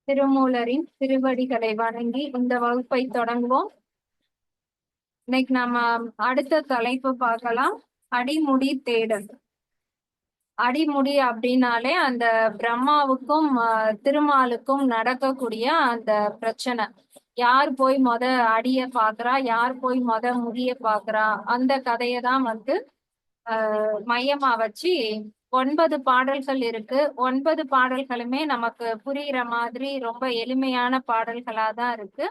திருமூலரின் திருவடிகளை வணங்கி இந்த வகுப்பை தொடங்குவோம். இன்னைக்கு நம்ம அடுத்த தலைப்பு பார்க்கலாம். அடிமுடி தேடல். அடிமுடி அப்படின்னாலே அந்த பிரம்மாவுக்கும் திருமாலுக்கும் நடக்கக்கூடிய அந்த பிரச்சனை. யார் போய் அடிய பாக்குறா, யார் போய் முடிய பாக்குறா, அந்த கதையை தான் மையமா வச்சு 9 பாடல்கள் இருக்கு. 9 பாடல்களுமே நமக்கு புரிகிற மாதிரி ரொம்ப எளிமையான பாடல்களா தான் இருக்கு.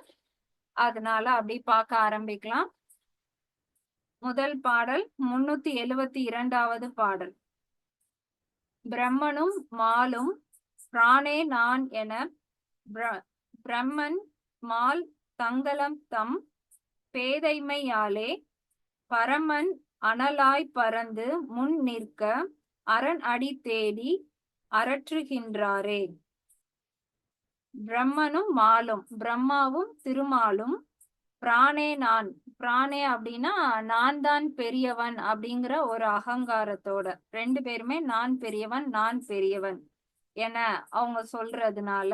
அதனால அப்படி பார்க்க ஆரம்பிக்கலாம். முதல் பாடல் 372வது பாடல். பிரம்மனும் மாலும் பிரானே நான் என பிரம்மன் மால் தங்களம் தம் பேதைமையாலே பரமன் அனலாய் பறந்து முன் நிற்க அரண் அடி தேடி அரற்றுகின்றாரே. பிரம்மனும் மாலும், பிரம்மாவும் திருமாலும் பிரானே நான், பிரானே அப்படின்னா நான் தான் பெரியவன் அப்படிங்கிற ஒரு அகங்காரத்தோட 2 பேருமே நான் பெரியவன் நான் பெரியவன் என அவங்க சொல்றதுனால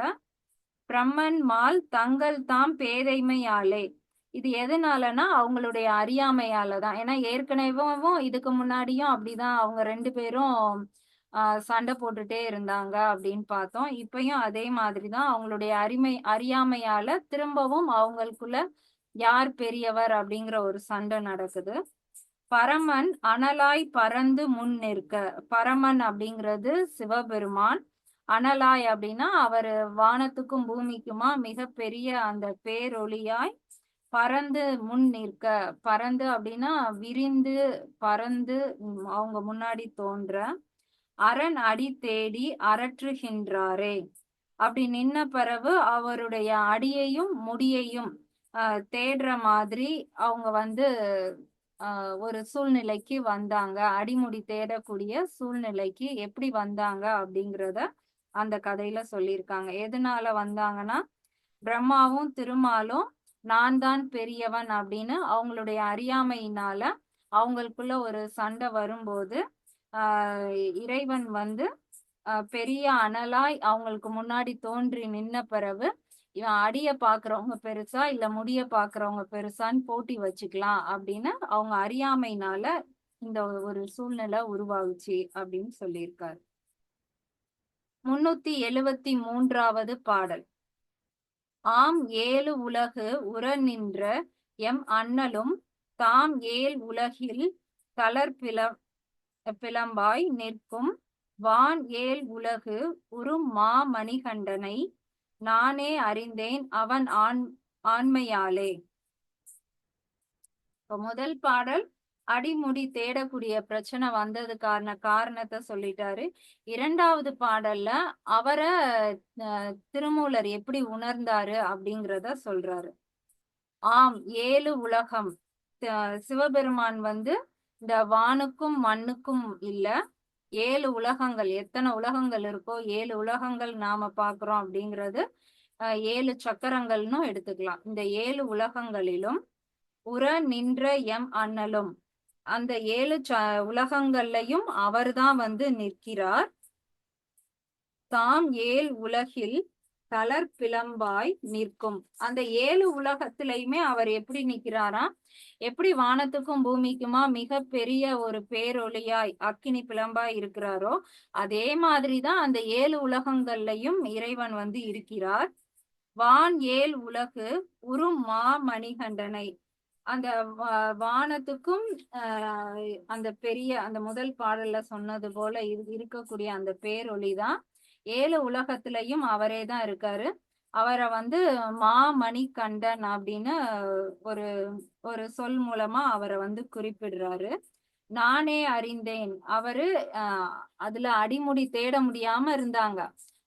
பிரம்மன் மால் தங்கள் தாம் பேதைமையாலே, இது எதனாலனா அவங்களுடைய அறியாமையால தான். ஏன்னா ஏற்கனவே இதுக்கு முன்னாடியும் அப்படிதான் அவங்க 2 பேரும் சண்டை போட்டுட்டே இருந்தாங்க அப்படின்னு பார்த்தோம். இப்பயும் அதே மாதிரிதான் அவங்களுடைய அறியாமையால திரும்பவும் அவங்களுக்குள்ள யார் பெரியவர் அப்படிங்கிற ஒரு சண்டை நடக்குது. பரமன் அனலாய் பறந்து முன் நிற்க, பரமன் அப்படிங்கிறது சிவபெருமான், அனலாய் அப்படின்னா அவர் வானத்துக்கும் பூமிக்குமா மிக பெரிய அந்த பேரொளியாய் பறந்து முன் நிற்க, பறந்து அப்படின்னா விரிந்து பறந்து அவங்க முன்னாடி தோன்ற அரண் அடி தேடி அரற்றுகின்றாரே. அப்படி நின்ன பிறகு அவருடைய அடியையும் முடியையும் தேடுற மாதிரி அவங்க ஒரு சூழ்நிலைக்கு வந்தாங்க. அடிமுடி தேடக்கூடிய சூழ்நிலைக்கு எப்படி வந்தாங்க அப்படிங்கிறத அந்த கதையில சொல்லியிருக்காங்க. எதனால வந்தாங்கன்னா, பிரம்மாவும் திருமாலும் நான் தான் பெரியவன் அப்படின்னு அவங்களுடைய அறியாமையினால அவங்களுக்குள்ள ஒரு சண்டை வரும்போது இறைவன் பெரிய அனலாய் அவங்களுக்கு முன்னாடி தோன்றி நின்ன பிறகு இவன் அடிய பாக்குறவங்க பெருசா இல்ல முடிய பாக்குறவங்க பெருசான்னு போட்டி வச்சுக்கலாம் அப்படின்னு அவங்க அறியாமையினால இந்த ஒரு சூழ்நிலை உருவாகுச்சு அப்படின்னு சொல்லியிருக்காரு. 373வது பாடல். ஆம் 7 உலகு உற நின்ற எம் அண்ணலும் தாம் 7 உலகில் பிளம்பாய் நிற்கும் வான் 7 உலகு உறும் மணிகண்டனை நானே அறிந்தேன் அவன் ஆண்மையாலே. முதல் பாடல் அடிமுடி தேடக்கூடிய பிரச்சனை வந்ததுக்கான காரணத்தை சொல்லிட்டாரு. 2வது பாடல்ல அவரை திருமூலர் எப்படி உணர்ந்தாரு அப்படிங்கிறத சொல்றாரு. ஆம் 7 உலகம், சிவபெருமான் இந்த வானுக்கும் மண்ணுக்கும் இல்ல, 7 உலகங்கள், எத்தனை உலகங்கள் இருக்கோ 7 உலகங்கள் நாம பாக்குறோம் அப்படிங்கிறது 7 சக்கரங்கள்னு எடுத்துக்கலாம். இந்த 7 உலகங்களிலும் உற நின்ற எம் அண்ணலும், அந்த 7 உலகங்கள்லையும் அவர்தான் நிற்கிறார். தாம் 7 உலகில் பிளம்பாய் நிற்கும், அந்த 7 உலகத்திலையுமே அவர் எப்படி நிற்கிறாராம், எப்படி வானத்துக்கும் பூமிக்குமா மிக பெரிய ஒரு பேரொளியாய் அக்கினி பிளம்பாய் இருக்கிறாரோ அதே மாதிரிதான் அந்த 7 உலகங்கள்லையும் இறைவன் இருக்கிறார். வான் 7 உலகு உறும் மணிகண்டனை, அந்த வானத்துக்கும் அந்த பெரிய அந்த முதல் பாடல்ல சொன்னது போல இருக்கக்கூடிய அந்த பேரொளிதான் 7 உலகத்திலையும் அவரே தான் இருக்காரு. அவரை மாமணிகண்டன் அப்படின்னு ஒரு ஒரு சொல் மூலமா அவரை குறிப்பிடுறாரு. நானே அறிந்தேன், அவரு அதுல அடிமுடி தேட முடியாம இருந்தாங்க,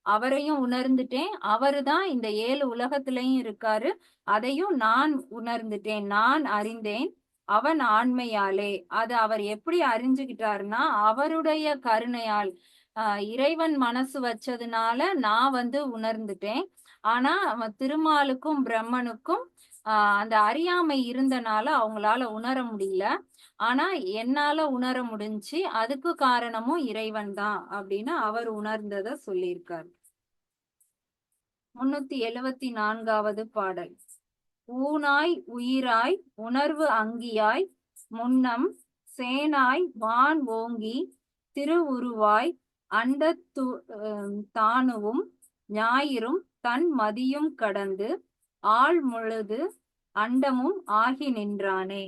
அவரையும் உணர்ந்துட்டேன், அவரு தான் இந்த 7 உலகத்திலையும் இருக்காரு, அதையும் நான் உணர்ந்துட்டேன், நான் அறிந்தேன் அவன் ஆண்மையாலே. அது அவர் எப்படி அறிஞ்சுக்கிட்டாருன்னா அவருடைய கருணையால், இறைவன் மனசு வச்சதுனால நான் உணர்ந்துட்டேன். ஆனா திருமாலுக்கும் பிரம்மனுக்கும் அந்த அறியாமை இருந்தனால அவங்களால உணர முடியல, ஆனா என்னால உணர முடிஞ்சு, அதுக்கு காரணமும் இறைவன் தான் அப்படின்னு அவர் உணர்ந்தத சொல்லியிருக்காரு. 374வது பாடல். ஊனாய் உயிராய் உணர்வு அங்கியாய் முன்னம் சேனாய் வான் ஓங்கி திருவுருவாய் அண்டத்து தானுவும் ஞாயிறும் தன் மதியும் கடந்து ஆள் முழுது அண்டமும் ஆகி நின்றானே.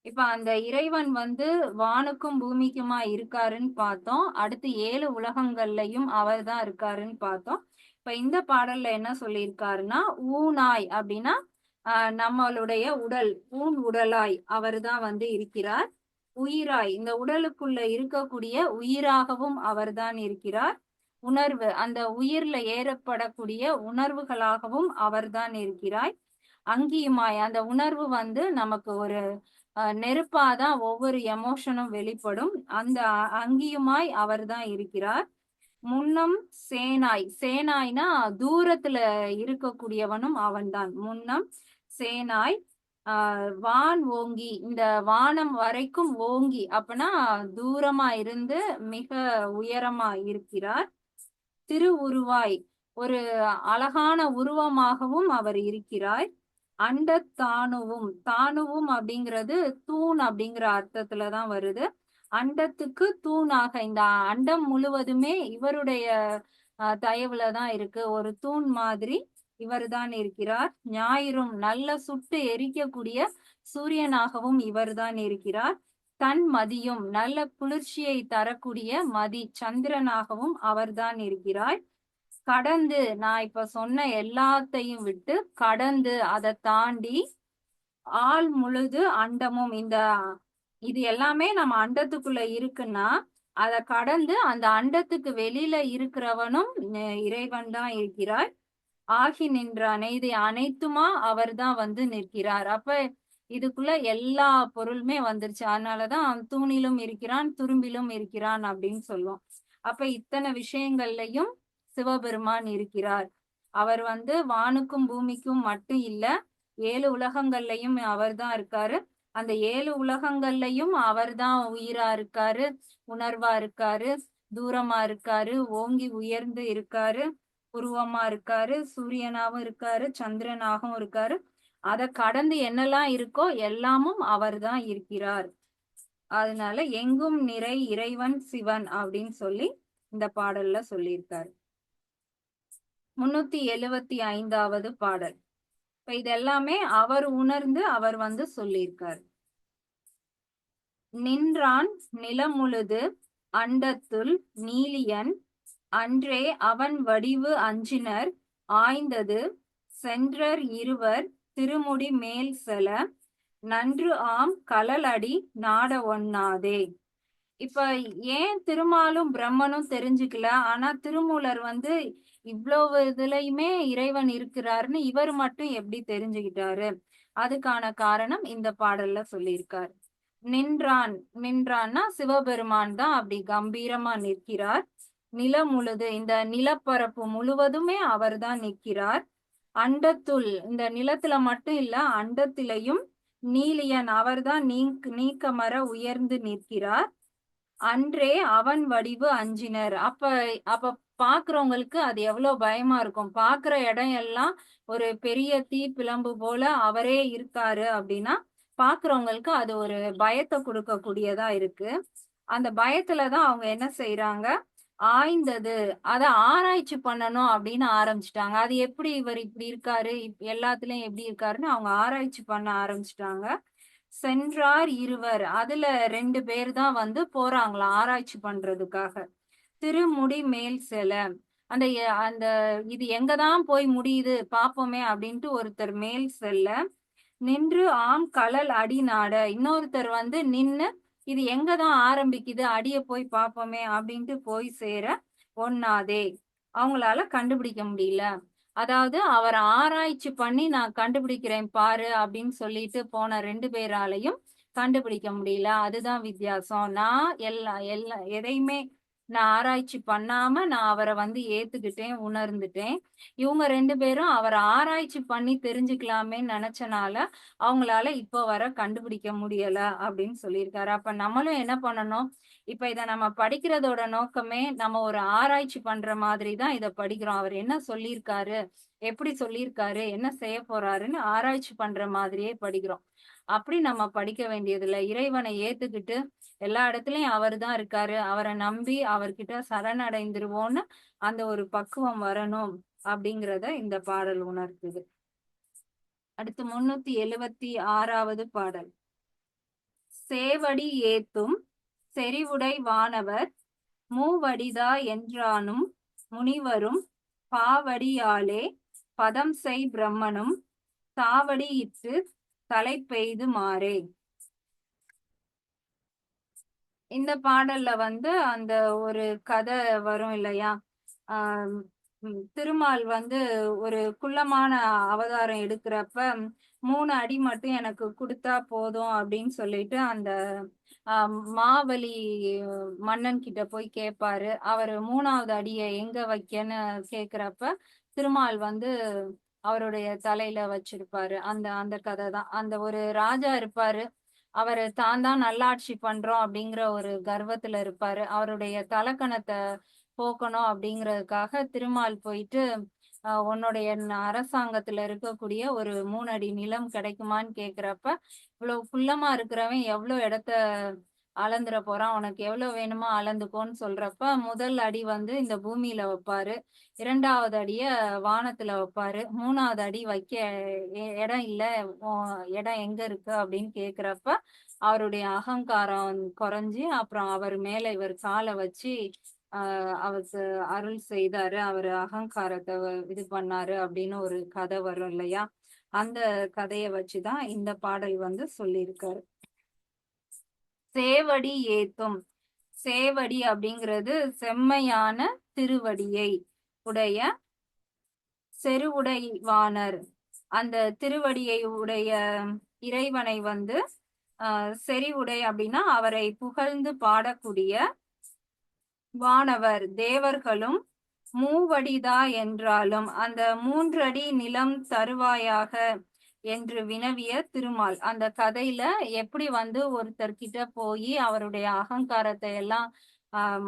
இப்ப அந்த இறைவன் வந்து வானுக்கும் பூமிக்குமா இருக்காருன்னு பார்த்தோம். அடுத்து 7 உலகங்கள்லயும் அவர் தான் இருக்காருன்னு பார்த்தோம். இப்ப இந்த பாடல்ல என்ன சொல்லியிருக்காருன்னா, ஊனாய் அப்படின்னா நம்மளுடைய உடல், ஊன் உடலாய் அவர் தான் வந்து இருக்கிறார். உயிராய் இந்த உடலுக்குள்ள இருக்கக்கூடிய உயிராகவும் அவர் தான் இருக்கிறார். உணர்வு, அந்த உயிர்ல ஏற்படக்கூடிய உணர்வுகளாகவும் அவர் தான் இருக்கிறாய். அங்கியுமாய் அந்த உணர்வு வந்து நமக்கு ஒரு நெருப்பாதான் ஒவ்வொரு எமோஷனும் வெளிப்படும். அந்த அங்கியுமாய் அவர் தான் இருக்கிறார். முன்னம் சேனாய், சேனாய்னா தூரத்துல இருக்கக்கூடியவனும் அவன்தான். முன்னம் சேனாய் வான் ஓங்கி, இந்த வானம் வரைக்கும் ஓங்கி அப்பனா தூரமா இருந்து மிக உயரமா இருக்கிறார். திருவுருவாய், ஒரு அழகான உருவமாகவும் அவர் இருக்கிறார். அண்டத்தானுவும், தானுவும் அப்படிங்கிறது தூண் அப்படிங்கிற அர்த்தத்துலதான் வருது. அண்டத்துக்கு தூணாக, இந்த அண்டம் முழுவதுமே இவருடைய தயவுலதான் இருக்கு. ஒரு தூண் மாதிரி இவர் தான் இருக்கிறார். ஞாயிறும், நல்ல சுட்டு எரிக்கக்கூடிய சூரியனாகவும் இவர் தான் இருக்கிறார். தன் மதியும், நல்ல குளிர்ச்சியை தரக்கூடிய மதி சந்திரனாகவும் அவர்தான் இருக்கிறார். கடந்து, நான் இப்ப சொன்ன எல்லாத்தையும் விட்டு கடந்து அதை தாண்டி ஆள் முழுது அண்டமும், இது எல்லாமே நம்ம அண்டத்துக்குள்ள இருக்குன்னா அதை கடந்து அந்த அண்டத்துக்கு வெளியில இருக்கிறவனும் இறைவன் தான் இருக்கிறார். ஆகி நின்றானே, இது அனைத்துமா அவர் தான் வந்து நிற்கிறார். அப்ப இதுக்குள்ள எல்லா பொருளுமே வந்துருச்சு. அதனாலதான் தூணிலும் இருக்கிறான், துரும்பிலும் இருக்கிறான் அப்படின்னு சொல்லுவோம். அப்ப இத்தனை விஷயங்கள்லயும் சிவபெருமான் இருக்கிறார். அவர் வந்து வானுக்கும் பூமிக்கும் மட்டும் இல்ல, 7 உலகங்கள்லயும் அவர் தான் இருக்காரு. அந்த 7 உலகங்கள்லயும் அவர் தான் உயிரா இருக்காரு, உணர்வா இருக்காரு, தூரமா இருக்காரு, ஓங்கி உயர்ந்து இருக்காரு, உருவமா இருக்காரு, சூரியனாவும் இருக்காரு, சந்திரனாகவும் இருக்காரு. அதை கடந்து என்னெல்லாம் இருக்கோ எல்லாமும் அவர் தான் இருக்கிறார். அதனால எங்கும் நிறை இறைவன் சிவன் அப்படின்னு சொல்லி இந்த பாடல்ல சொல்லியிருக்காரு. 375வது பாடல். இப்ப இதெல்லாமே அவர் உணர்ந்து அவர் வந்து சொல்லியிருக்கார். நின்றான் நிலமுழுது அண்டத்துள் நீலியன் அன்றே அவன் வடிவு அஞ்சினர் ஆய்ந்தது சென்றர் இருவர் திருமுடி மேல் செல நன்று ஆம் கலலடி நாட ஒண்ணாதே. இப்ப ஏன் திருமாலும் பிரம்மனும் தெரிஞ்சுக்கல, ஆனா திருமூலர் வந்து இவ்வளவு இதுலயுமே இறைவன் இருக்கிறாருன்னு இவர் மட்டும் எப்படி தெரிஞ்சுக்கிட்டாரு? அதுக்கான காரணம் இந்த பாடல்ல சொல்லியிருக்கார். நின்றான், நின்றான்னா சிவபெருமான் தான் அப்படி கம்பீரமா நிற்கிறார். நிலம் முழுது, இந்த நிலப்பரப்பு முழுவதுமே அவர் தான் நிற்கிறார். அண்டத்துள், இந்த நிலத்துல மட்டும் இல்ல அண்டத்திலையும் நீலியன் அவர்தான் நீக்கமர உயர்ந்து நிற்கிறார். அன்றே அவன் வடிவு அஞ்சினர். அப்ப பாக்குறவங்களுக்கு அது எவ்வளவு பயமா இருக்கும். பாக்குற இடம் எல்லாம் ஒரு பெரிய தீ பிளம்பு போல அவரே இருக்காரு அப்படின்னா பாக்குறவங்களுக்கு அது ஒரு பயத்தை கொடுக்கக்கூடியதா இருக்கு. அந்த பயத்துலதான் அவங்க என்ன செய்யறாங்க, ஆய்ந்தது, அதை ஆராய்ச்சி பண்ணணும் அப்படின்னு ஆரம்பிச்சுட்டாங்க. அது எப்படி இவர் இப்படி இருக்காரு, எல்லாத்துலயும் எப்படி இருக்காருன்னு அவங்க ஆராய்ச்சி பண்ண ஆரம்பிச்சுட்டாங்க. சென்றார் இருவர், அதுல 2 பேர் தான் வந்து போறாங்களாம் ஆராய்ச்சி பண்றதுக்காக. திருமுடி மேல் செல, அந்த அந்த இது எங்கதான் போய் முடியுது பாப்போமே அப்படின்ட்டு ஒருத்தர் மேல் செல்ல, நின்று ஆம் கலல் அடி நாட, இன்னொருத்தர் வந்து நின்னு இது எங்கதான் ஆரம்பிக்குது, அடிய போய் பாப்போமே அப்படின்ட்டு போய் சேர ஒண்ணாதே, அவங்களால கண்டுபிடிக்க முடியல. அதாவது அவர் ஆராய்ச்சி பண்ணி நான் கண்டுபிடிக்கிறேன் பாரு அப்படின்னு சொல்லிட்டு போன 2 பேராலையும் கண்டுபிடிக்க முடியல. அதுதான் வித்தியாசம். நான் எதையுமே நான் ஆராய்ச்சி பண்ணாம நான் அவரை வந்து ஏத்துக்கிட்டேன், உணர்ந்துட்டேன். இவங்க 2 பேரும் அவரை ஆராய்ச்சி பண்ணி தெரிஞ்சுக்கலாமேன்னு நினைச்சனால, அவங்களால இப்ப வர கண்டுபிடிக்க முடியல அப்படின்னு சொல்லியிருக்காரு. அப்ப நம்மளும் என்ன பண்ணணும்? இப்ப இத நம்ம படிக்கிறதோட நோக்கமே, நம்ம ஒரு ஆராய்ச்சி பண்ற மாதிரி தான் இத படிக்கிறோம். அவர் என்ன சொல்லியிருக்காரு? எப்படி சொல்லியிருக்காரு? என்ன செய்ய போறாருன்னு ஆராய்ச்சி பண்ற மாதிரியே படிக்கிறோம். அப்படி நம்ம படிக்க வேண்டியதில்ல. இறைவனை ஏத்துக்கிட்டு எல்லா இடத்துலயும் அவர்தான் இருக்காரு. அவர நம்பி அவர்கிட்ட சரணடைந்துருவோம்னு அந்த ஒரு பக்குவம் வரணும் அப்படிங்கிறத இந்த பாடல் உணர்த்துது. அடுத்து 376வது பாடல். சேவடி ஏத்தும் செறிவுடை வானவர் மூவடிதா என்றானும் முனிவரும் பாவடியாலே பதம் செய் பிரம்மனும் தாவடி இட்டு தலை பெய்து மாறே. இந்த பாடல்ல வந்து அந்த ஒரு கதை வரும் இல்லையா? ஆஹ் திருமால் வந்து ஒரு குள்ளமான அவதாரம் எடுக்கிறப்ப 3 அடி மட்டும் எனக்கு கொடுத்தா போதும் அப்படின்னு சொல்லிட்டு அந்த மாவலி மன்னன் கிட்ட போய் கேட்பாரு. அவரு 3வது அடியை எங்க வைக்கன்னு கேக்குறப்ப திருமால் வந்து அவருடைய தலையில வச்சிருப்பாரு. அந்த அந்த கதை தான். அந்த ஒரு ராஜா இருப்பாரு. அவரு தான் நல்லாட்சி பண்றோம் அப்படிங்கிற ஒரு கர்வத்துல இருப்பாரு. அவருடைய தலக்கணத்தை போக்கணும் அப்படிங்கிறதுக்காக திருமால் போயிட்டு உன்னுடைய அரசாங்கத்துல இருக்கக்கூடிய ஒரு 3 அடி நிலம் கிடைக்குமான்னு கேக்குறப்ப, இவ்வளவு குள்ளமா இருக்கிறவன் எவ்வளவு இடத்த அளந்துற போறான், உனக்கு எவ்வளவு வேணுமோ அளந்துக்கோன்னு சொல்றப்ப, முதல் அடி வந்து இந்த பூமியில வைப்பாரு, 2வது அடிய வானத்துல வைப்பாரு, 3வது அடி வைக்க இடம் இல்ல, இடம் எங்க இருக்கு அப்படின்னு கேக்குறப்ப அவருடைய அகங்காரம் குறைஞ்சு அப்புறம் அவர் மேல இவர் காலை வச்சு அவருக்கு அருள் செய்தாரு, அவரு அகங்காரத்தை இது பண்ணாரு அப்படின்னு ஒரு கதை வரும் இல்லையா? அந்த கதையை வச்சுதான் இந்த பாடல் வந்து சொல்லியிருக்காரு. சேவடி ஏத்தும். சேவடி அப்படிங்கிறது செம்மையான திருவடியை உடைய செருவுடைவானர். அந்த திருவடியை உடைய இறைவனை வந்து செறிவுடை அப்படின்னா அவரை புகழ்ந்து பாடக்கூடிய வானவர் தேவர்களும் மூவடிதா என்றாலும் அந்த 3 அடி நிலம் தருவாயாக என்று வினவிய திருமால். அந்த கதையில எப்படி வந்து ஒருத்தர்கிட்ட போய் அவருடைய அகங்காரத்தை எல்லாம்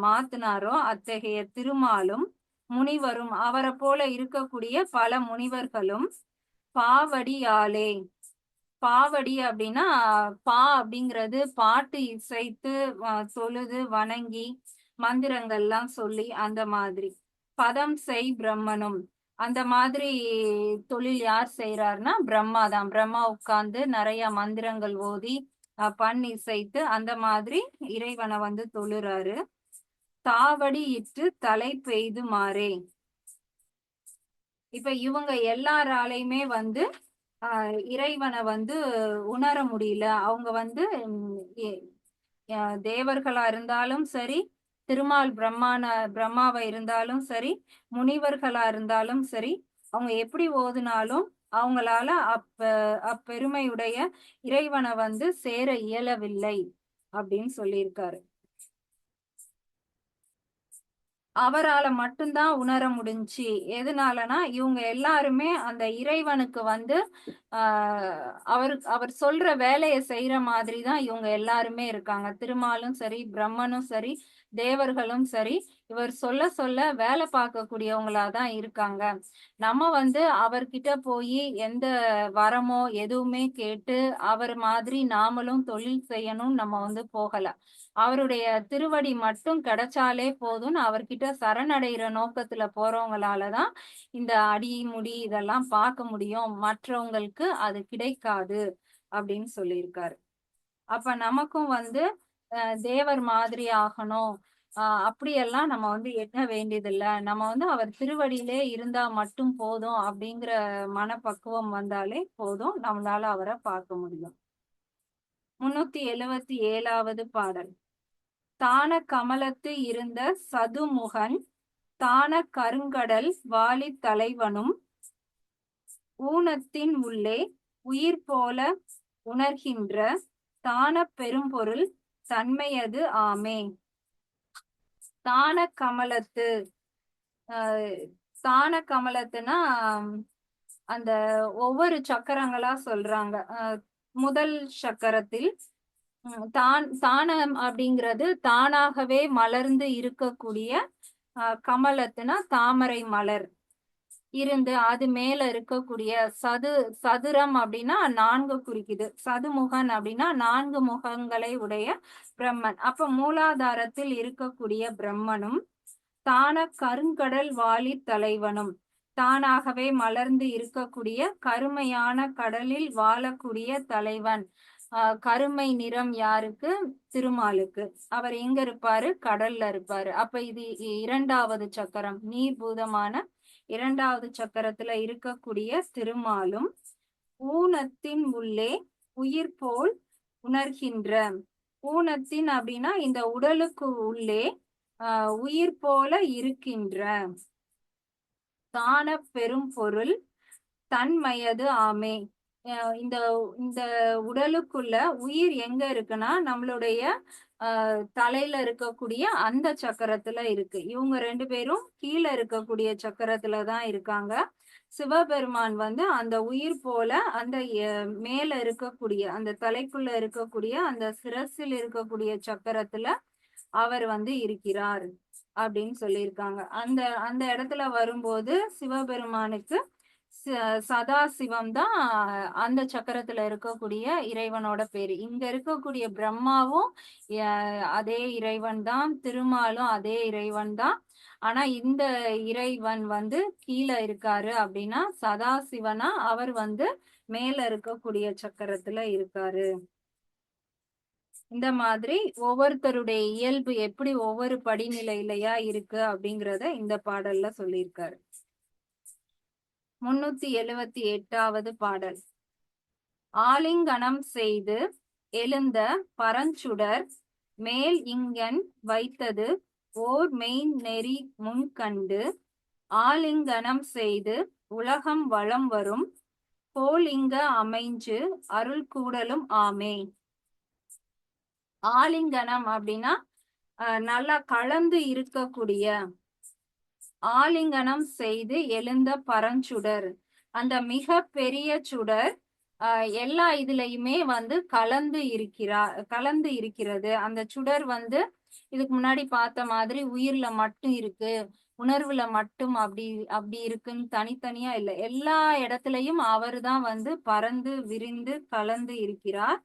மாத்தினாரோ அத்தகைய திருமாலும் முனிவரும் அவரை போல இருக்கக்கூடிய பல முனிவர்களும் பாவடியாலே. பாவடி அப்படின்னா அப்படிங்கிறது பாட்டு இசைத்து தொழுது வணங்கி மந்திரங்கள்லாம் சொல்லி அந்த மாதிரி. பதம் செய் பிரம்மனும் அந்த மாதிரி தொழில் யார் செய்யறாருன்னா பிரம்மா தான். பிரம்மா உட்கார்ந்து நிறைய மந்திரங்கள் ஓதி பண் இசைத்து அந்த மாதிரி இறைவனை வந்து தொழுறாரு. தாவடி இட்டு தலை பெய்து மாறே. இப்ப இவங்க எல்லாராலையுமே வந்து இறைவனை வந்து உணர முடியல. அவங்க வந்து தேவர்களா இருந்தாலும் சரி, திருமால் பிரம்மாவை இருந்தாலும் சரி, முனிவர்களா இருந்தாலும் சரி, அவங்க எப்படி ஓதுனாலும் அவங்களால அப்பெருமையுடைய இறைவனை வந்து சேர இயலவில்லை அப்படின்னு சொல்லியிருக்காரு. அவரால மட்டும்தான் உணர முடிஞ்சு. எதனாலனா இவங்க எல்லாருமே அந்த இறைவனுக்கு வந்து அவர் சொல்ற வேலையை செய்யற மாதிரிதான் இவங்க எல்லாருமே இருக்காங்க. திருமாலும் சரி, பிரம்மனும் சரி, தேவர்களும் சரி, இவர் சொல்ல சொல்ல வேலை பார்க்கக்கூடியவங்களாதான் இருக்காங்க. நம்ம வந்து அவர்கிட்ட போய் எந்த வரமோ எதுவுமே கேட்டு அவர் மாதிரி நாமளும் தொழில் செய்யணும் நம்ம வந்து போகல. அவருடைய திருவடி மட்டும் கிடைச்சாலே போதும்னு அவர்கிட்ட சரணடைகிற நோக்கத்துல போறவங்களாலதான் இந்த அடி முடி இதெல்லாம் பார்க்க முடியும். மற்றவங்களுக்கு அது கிடைக்காது அப்படின்னு சொல்லியிருக்காரு. அப்ப நமக்கும் வந்து தேவர் மாதிரி ஆகணும் அப்படியெல்லாம் நம்ம வந்து எண்ண வேண்டியதில்லை. நம்ம வந்து அவர் திருவடியிலே இருந்தா மட்டும் போதும் அப்படிங்கிற மனப்பக்குவம் வந்தாலே போதும், நம்மளால அவரை பார்க்க முடியும். 377வது பாடல். தான கமலத்து இருந்த சதுமுகன் தான கருங்கடல் வாலி தலைவனும் ஊனத்தின் உள்ளே உயிர் போல உணர்கின்ற தான பெரும்பொருள் தன்மையது ஆமே. தான கமலத்து. தான கமலத்துனா அந்த ஒவ்வொரு சக்கரங்களா சொல்றாங்க. முதல் சக்கரத்தில் தானம் அப்படிங்கிறது தானாகவே மலர்ந்து இருக்கக்கூடிய கமலத்துனா தாமரை மலர் இருந்து அது மேல இருக்கக்கூடிய சதுரம் அப்படின்னா 4 குறிக்குது. சதுமுகன் அப்படின்னா 4 முகங்களை உடைய பிரம்மன். அப்ப மூலாதாரத்தில் இருக்கக்கூடிய பிரம்மனும் தான கருங்கடல் வாலி தலைவனும் தானாகவே மலர்ந்து இருக்கக்கூடிய கருமையான கடலில் வாழக்கூடிய தலைவன். கருமை நிறம் யாருக்கு? திருமாலுக்கு. அவர் எங்க இருப்பாரு? கடல்ல இருப்பாரு. அப்ப இது 2வது சக்கரம், நீர்பூதமான 2வது சக்கரத்துல இருக்கக்கூடிய திருமாலும் ஊனத்தின் உள்ளே உயிர் போல் உணர்கின்ற. ஊனத்தின் அப்படின்னா இந்த உடலுக்கு உள்ளே உயிர் போல இருக்கின்ற தான பெரும் பொருள் தன்மயது ஆமே. இந்த இந்த உடலுக்குள்ள உயிர் எங்க இருக்குன்னா நம்மளுடைய தலையில இருக்கக்கூடிய அந்த சக்கரத்துல இருக்கு. இவங்க 2 பேரும் கீழே இருக்கக்கூடிய சக்கரத்துலதான் இருக்காங்க. சிவபெருமான் அந்த உயிர் போல அந்த மேல இருக்கக்கூடிய அந்த தலைக்குள்ள இருக்கக்கூடிய அந்த சிரசில் இருக்கக்கூடிய சக்கரத்துல அவர் இருக்கிறார் அப்படின்னு சொல்லியிருக்காங்க. அந்த அந்த இடத்துல வரும்போது சிவபெருமானுக்கு சதாசிவம் தான் அந்த சக்கரத்துல இருக்கக்கூடிய இறைவனோட பேரு. இங்க இருக்கக்கூடிய பிரம்மாவும் அதே இறைவன் தான், திருமாலும் அதே இறைவன் தான். ஆனா இந்த இறைவன் கீழே இருக்காரு அப்படின்னா சதாசிவனா அவர் மேல இருக்கக்கூடிய சக்கரத்துல இருக்காரு. இந்த மாதிரி ஒவ்வொருத்தருடைய இயல்பு எப்படி ஒவ்வொரு படிநிலையிலயா இருக்கு அப்படிங்கிறத இந்த பாடல்ல சொல்லியிருக்காரு. 378வது பாடல். ஆலிங்கனம் செய்து எழுந்த பரஞ்சுடர் மேல் இங்கன் வைத்தது ஓர் மெய் நெறி முன்கண்டு ஆலிங்கனம் செய்து உலகம் வலம் வரும் போலிங்க அமைஞ்சு அருள் கூடலும் ஆமே. ஆலிங்கனம் அப்படின்னா நல்லா கலந்து இருக்கக்கூடிய, ஆலிங்கனம் செய்து எழுந்த பரஞ்சுடர், அந்த மிக பெரிய சுடர் எல்லா இதுலயுமே கலந்து இருக்கிறது. அந்த சுடர் இதுக்கு முன்னாடி பார்த்த மாதிரி உயிர்ல மட்டும் இருக்கு, உணர்வுல மட்டும் அப்படி இருக்குன்னு தனித்தனியா இல்லை. எல்லா இடத்துலயும் அவர் தான் பறந்து விரிந்து கலந்து இருக்கிறார்.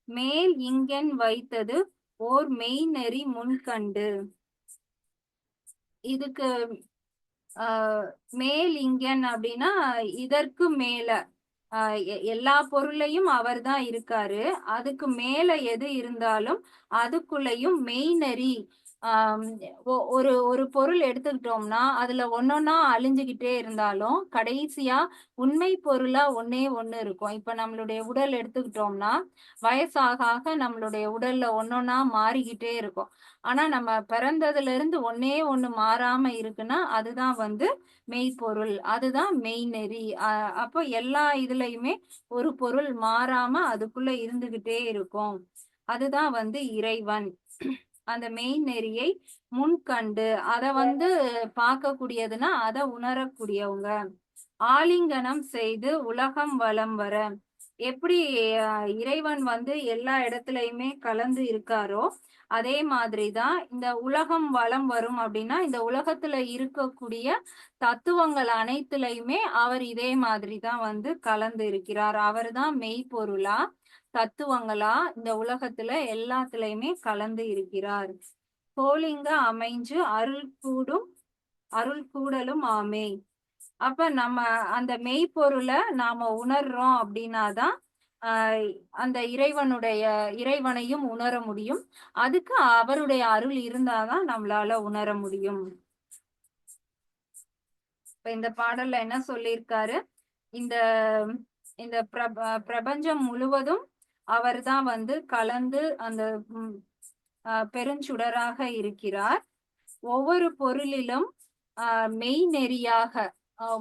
மேல் இங்கன் வைத்தது ஓர் மெய்நெறி முன்கண்டு. இதுக்கு மேல் இங்கன் அப்படின்னா இதற்கு மேல எல்லா பொருளையும் அவர் தான் இருக்காரு. அதுக்கு மேல எது இருந்தாலும் அதுக்குள்ளயும் மெய்நெறி ஒரு ஒரு பொருள் எடுத்துக்கிட்டோம்னா அதுல ஒன்னொன்னா அழிஞ்சுகிட்டே இருந்தாலும் கடைசியா உண்மை பொருளா ஒன்னே ஒண்ணு இருக்கும். இப்ப நம்மளுடைய உடல் எடுத்துக்கிட்டோம்னா வயசாக ஆக நம்மளுடைய உடல்ல ஒன்னொன்னா மாறிக்கிட்டே இருக்கும். ஆனா நம்ம பிறந்ததுல இருந்து ஒன்னே ஒண்ணு மாறாம இருக்குன்னா அதுதான் மெய்ப்பொருள், அதுதான் மெய்நெறி. அப்போ எல்லா இதுலயுமே ஒரு பொருள் மாறாம அதுக்குள்ள இருந்துகிட்டே இருக்கும். அதுதான் இறைவன். அந்த மெய்நெறியை முன்கண்டு அதை பார்க்கக்கூடியதுன்னா அதை உணரக்கூடியவங்க. ஆலிங்கனம் செய்து உலகம் வலம் வர. எப்படி இறைவன் எல்லா இடத்துலயுமே கலந்து இருக்காரோ அதே மாதிரிதான் இந்த உலகம் வலம் வரும் அப்படின்னா இந்த உலகத்துல இருக்கக்கூடிய தத்துவங்கள் அனைத்துலயுமே அவர் இதே மாதிரிதான் கலந்து இருக்கிறார். அவர் தான் மெய்ப்பொருளா தத்துவங்களா இந்த உலகத்துல எல்லாத்துலயுமே கலந்து இருக்கிறார். கோலிங்க அமைஞ்சு அருள் கூடலும் ஆமே. அப்ப நம்ம அந்த மெய்ப்பொருளை நாம உணர்றோம் அப்படின்னாதான் அந்த இறைவனையும் உணர முடியும். அதுக்கு அவருடைய அருள் இருந்தாதான் நம்மளால உணர முடியும். இப்ப இந்த பாடல்ல என்ன சொல்லியிருக்காரு? இந்த இந்த பிரபஞ்சம் முழுவதும் அவர் தான் கலந்து அந்த பெருஞ்சுடராக இருக்கிறார். ஒவ்வொரு பொருளிலும் மெய் நெறியாக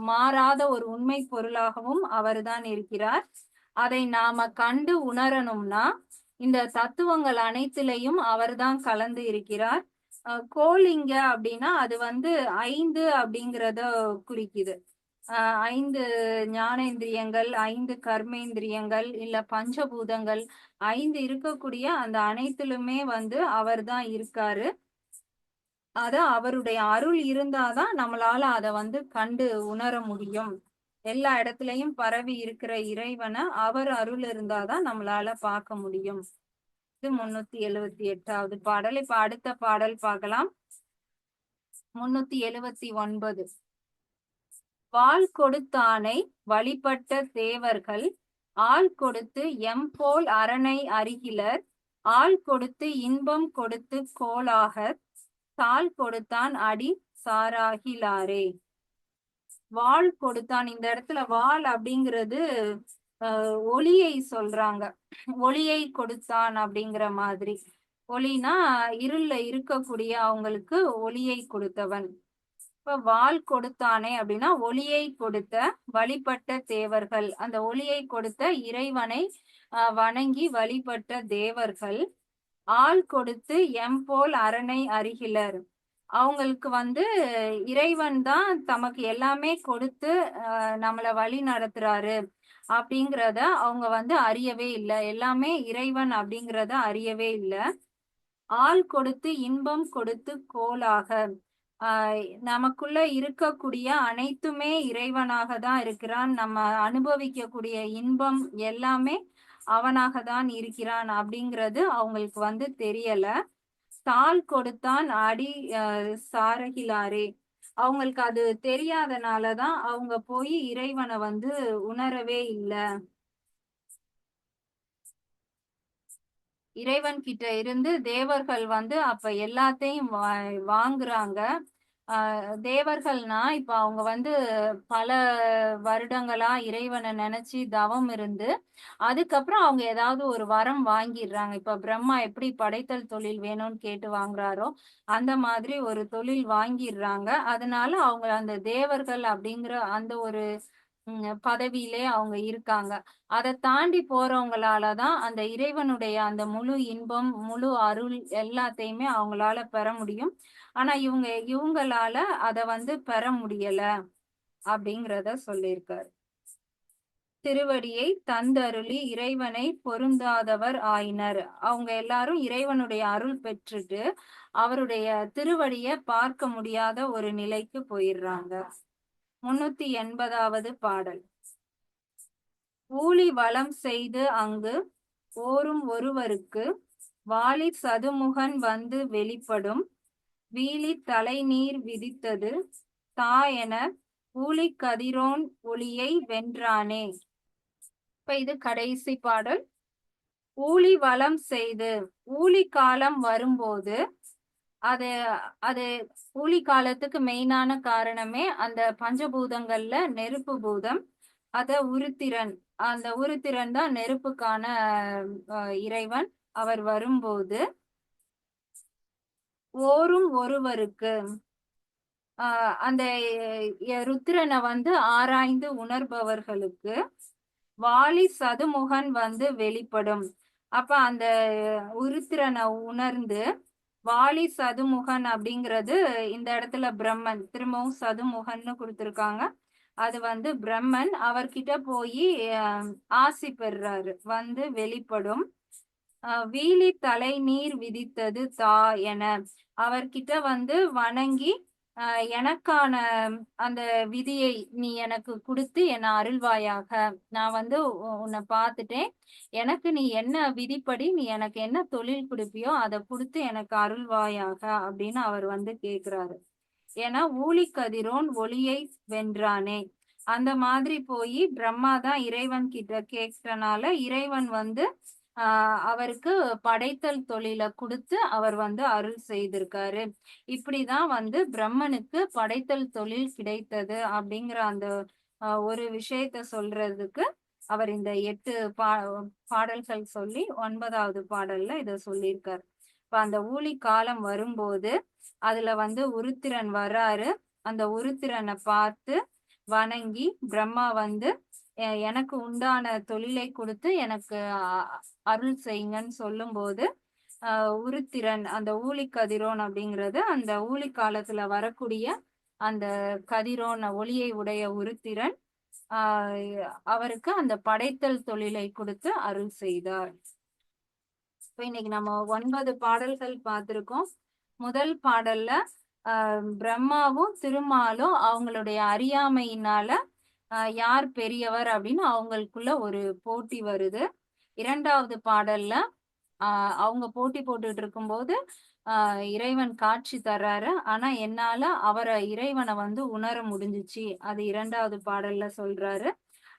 மாறாத ஒரு உண்மை பொருளாகவும் அவர் தான் இருக்கிறார். அதை நாம கண்டு உணரணும்னா இந்த தத்துவங்கள் அனைத்திலையும் அவர் தான் கலந்து இருக்கிறார். கோலிங்க அப்படின்னா அது வந்து 5 அப்படிங்கிறத குறிக்குது. 5 ஞானேந்திரியங்கள், 5 கர்மேந்திரியங்கள், இல்ல பஞ்சபூதங்கள் 5 இருக்கக்கூடிய அந்த அனைத்திலுமே வந்து அவர்தான் இருக்காரு. அத அவருடைய அருள் இருந்தாதான் நம்மளால அத வந்து கண்டு உணர முடியும். எல்லா இடத்துலயும் பரவி இருக்கிற இறைவனை அவர் அருள் இருந்தாதான் நம்மளால பார்க்க முடியும். இது 378வது பாடல். இப்ப அடுத்த பாடல் பார்க்கலாம். 379. வாள் கொடுத்தானை வழிபட்ட தேவர்கள் ஆள் கொடுத்து எம்போல் அரணை அருகிலர் ஆள் கொடுத்து இன்பம் கொடுத்து கோலாகத் தாள் கொடுத்தான் அடி சாராகிலாரே. வாள் கொடுத்தான், இந்த இடத்துல வாள் அப்படிங்கிறது ஒளியை சொல்றாங்க. ஒளியை கொடுத்தான் அப்படிங்கிற மாதிரி. ஒளினா இருள்ல இருக்கக்கூடிய அவங்களுக்கு ஒளியை கொடுத்தவன். இப்ப வாள் கொடுத்தானே அப்படின்னா ஒளியை கொடுத்த வழிபட்ட தேவர்கள், அந்த ஒளியை கொடுத்த இறைவனை வணங்கி வழிபட்ட தேவர்கள் ஆள் கொடுத்து எம்போல் அரணை அருகிலர், அவங்களுக்கு வந்து இறைவன் தான் தமக்கு எல்லாமே கொடுத்து நம்மளை வழி நடத்துறாரு அப்படிங்கிறத அவங்க வந்து அறியவே இல்லை. எல்லாமே இறைவன் அப்படிங்கிறத அறியவே இல்லை. ஆள் கொடுத்து இன்பம் கொடுத்து கோலாக, நமக்குள்ள இருக்கக்கூடிய அனைத்துமே இறைவனாக தான் இருக்கிறான். நம்ம அனுபவிக்கக்கூடிய இன்பம் எல்லாமே அவனாக தான் இருக்கிறான் அப்படிங்கிறது அவங்களுக்கு வந்து தெரியல. தாள் கொடுத்தான் அடி சாரகிலாரே, அவங்களுக்கு அது தெரியாதனாலதான் அவங்க போய் இறைவனை வந்து உணரவே இல்லை. இறைவன் கிட்ட இருந்து தேவர்கள் வந்து அப்ப எல்லாத்தையும் வாங்குறாங்க. தேவர்கள்னா இப்ப அவங்க வந்து பல வருடங்களா இறைவனை நினைச்சு தவம் இருந்து அதுக்கப்புறம் அவங்க ஏதாவது ஒரு வரம் வாங்கிடுறாங்க. இப்ப பிரம்மா எப்படி படைத்தல் தொழில் வேணும்னு கேட்டு வாங்குறாரோ அந்த மாதிரி ஒரு தொழில் வாங்கிடுறாங்க. அதனால அவங்க அந்த தேவர்கள் அப்படிங்கிற அந்த ஒரு பதவியிலே அவங்க இருக்காங்க. அதை தாண்டி போறவங்களாலதான் அந்த இறைவனுடைய அந்த முழு இன்பம் முழு அருள் எல்லாத்தையுமே அவங்களால பெற முடியும். ஆனா இவங்களால அத வந்து பெற முடியல அப்படிங்கிறத சொல்லியிருக்காரு. திருவடியை தந்தருளி இறைவனை பொருந்தாதவர் ஆயினர். அவங்க எல்லாரும் இறைவனுடைய அருள் பெற்றுட்டு அவருடைய திருவடியை பார்க்க முடியாத ஒரு நிலைக்கு போயிடுறாங்க. 380வது பாடல். ஊழி வலம் செய்து அங்கு ஓரும் ஒருவருக்கு வாலி சதுமுகன் வந்து வெளிப்படும் வீழி தலை நீர் விதித்தது தாயென ஊழி கதிரோன் ஒளியை வென்றானே. இப்ப இது கடைசி பாடல். ஊழி வலம் செய்து, ஊழி காலம் வரும்போது அது அது ஊழி காலத்துக்கு மெயினான காரணமே அந்த பஞ்சபூதங்கள்ல நெருப்பு பூதம், அத உருத்திரன், அந்த உருத்திரன் தான் நெருப்புக்கான இறைவன். அவர் வரும்போது ஓரும் ஒருவருக்கு அந்த ருத்திரனை வந்து ஆராய்ந்து உணர்பவர்களுக்கு வாலி சதுமுகன் வந்து வெளிப்படும். அப்ப அந்த உருத்திரனை உணர்ந்து வாலி சதுமுகன் அப்படிங்கிறது இந்த இடத்துல பிரம்மன், திரும்பவும் சதுமுகன்னு கொடுத்திருக்காங்க. அது வந்து பிரம்மன். அவர்கிட்ட போய் ஆசி பெறுறாரு, வந்து வெளிப்படும். வீழி தலை நீர் விதித்தது தா என அவர்கிட்ட வந்து வணங்கி எனக்கான அந்த விதியை நீ எனக்கு கொடுத்து என்னை அருள்வாயாக, நான் வந்து உன்னை பார்த்துட்டேன், எனக்கு நீ என்ன விதிப்படி நீ எனக்கு என்ன தொழில் கொடுப்பியோ அதை கொடுத்து எனக்கு அருள்வாயாக அப்படின்னு அவர் வந்து கேக்குறாரு. ஏன்னா ஊழி கதிரோன் ஒளியை வென்றானே, அந்த மாதிரி போய் பிரம்மா தான் இறைவன் கிட்ட கேட்டனால இறைவன் வந்து அவருக்கு படைத்தல் தொழில கொடுத்து அவர் வந்து அருள் செய்திருக்காரு. இப்படிதான் வந்து பிரம்மனுக்கு படைத்தல் தொழில் கிடைத்தது அப்படிங்கிற அந்த ஒரு விஷயத்த சொல்றதுக்கு அவர் இந்த 8 பாடல்கள் சொல்லி 9வது பாடல்ல இத சொல்லியிருக்காரு. இப்ப அந்த ஊழி காலம் வரும்போது அதுல வந்து உருத்திரன் வர்றாரு. அந்த உருத்திரனை பார்த்து வணங்கி பிரம்மா வந்து எனக்கு உண்டான தொழிலை கொடுத்து எனக்கு அருள் செய்யுங்கன்னு சொல்லும் போது உருத்திரன், அந்த ஊழிக்கதிரோன் அப்படிங்கிறது அந்த ஊழி காலத்துல வரக்கூடிய அந்த கதிரோன் ஒளியை உடைய உருத்திரன் அவருக்கு அந்த படைத்தல் தொழிலை கொடுத்து அருள் செய்தார். இப்ப இன்னைக்கு நம்ம 9 பாடல்கள் பார்த்திருக்கோம். முதல் பாடல்ல பிரம்மாவும் திருமாலும் அவங்களுடைய அறியாமையினால யார் பெரியவர் அப்படின்னு அவங்களுக்குள்ள ஒரு போட்டி வருது. இரண்டாவது பாடல்ல அவங்க போட்டி போட்டுட்டு இருக்கும்போது இறைவன் காட்சி தர்றாரு. ஆனா என்னால இறைவனை உணர முடிஞ்சிச்சு. அது இரண்டாவது பாடல்ல சொல்றாரு.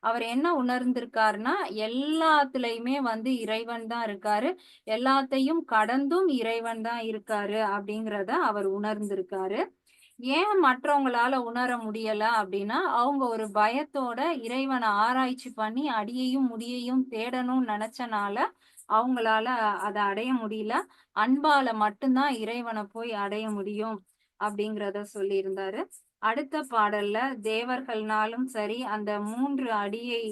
அவர் என்ன உணர்ந்திருக்காருன்னா எல்லாத்துலயுமே இறைவன் தான் இருக்காரு, எல்லாத்தையும் கடந்தும் இறைவன் தான் இருக்காரு அப்படிங்கிறத அவர் உணர்ந்திருக்காரு. ஏன் மற்றவங்களால உணர முடியல அப்படின்னா அவங்க ஒரு பயத்தோட இறைவனை ஆராய்ச்சி பண்ணி அடியையும் முடியையும் தேடணும்னு நினைச்சனால அவங்களால அதை அடைய முடியல. அன்பால மட்டும்தான் இறைவனை போய் அடைய முடியும் அப்படிங்கிறத சொல்லியிருந்தாரு. அடுத்த பாடல்ல தேவர்கள்னாலும் சரி, அந்த 3 அடியை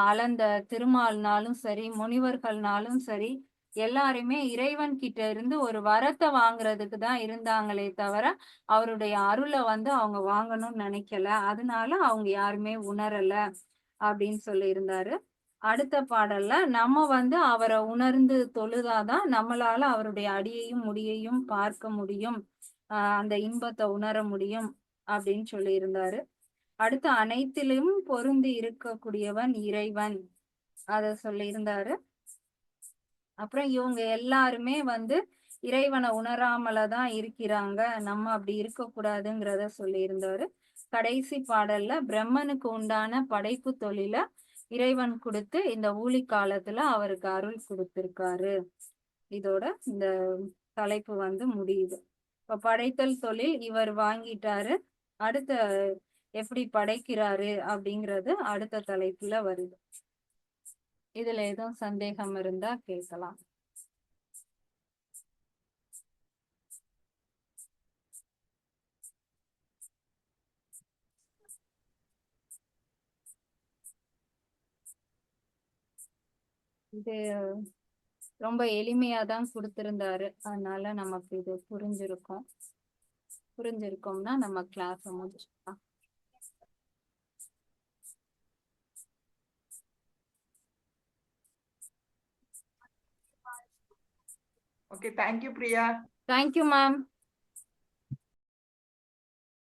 அளந்த திருமால்னாலும் சரி, முனிவர்கள்னாலும் சரி, எல்லாருமே இறைவன் கிட்ட இருந்து ஒரு வரத்தை வாங்குறதுக்கு தான் இருந்தாங்களே தவிர அவருடைய அருளை அவங்க வாங்கணும்னு நினைக்கல. அதனால அவங்க யாருமே உணரல அப்படின்னு சொல்லி இருந்தாரு. அடுத்த பாடல்ல நம்ம அவரை உணர்ந்து தொழுதாதான் நம்மளால அவருடைய அடியையும் முடியையும் பார்க்க முடியும், அந்த இன்பத்தை உணர முடியும் அப்படின்னு சொல்லி இருந்தாரு. அடுத்து அனைத்திலும் பொருந்தி இருக்கக்கூடியவன் இறைவன் அத சொல்லி இருந்தாரு. அப்புறம் இவங்க எல்லாருமே இறைவனை உணராமலதான் இருக்கிறாங்க, நம்ம அப்படி இருக்கக்கூடாதுங்கிறத சொல்லி இருந்தாரு. கடைசி பாடல்ல பிரம்மனுக்கு உண்டான படைப்பு தொழில இறைவன் கொடுத்து இந்த ஊழி காலத்துல அவருக்கு அருள் கொடுத்திருக்காரு. இதோட இந்த தலைப்பு முடியுது. இப்ப படைத்தல் தொழில் இவர் வாங்கிட்டாரு. அடுத்த எப்படி படைக்கிறாரு அப்படிங்கிறது அடுத்த தலைப்புல வருது. இதுல எதுவும் சந்தேகம் இருந்தா கேட்கலாம். இது ரொம்ப எளிமையாதான் கொடுத்திருந்தாரு. அதனால நமக்கு இது புரிஞ்சிருக்கோம்னா நம்ம கிளாஸ் முடிச்சுக்கலாம். Okay, thank you, Priya. Thank you, ma'am.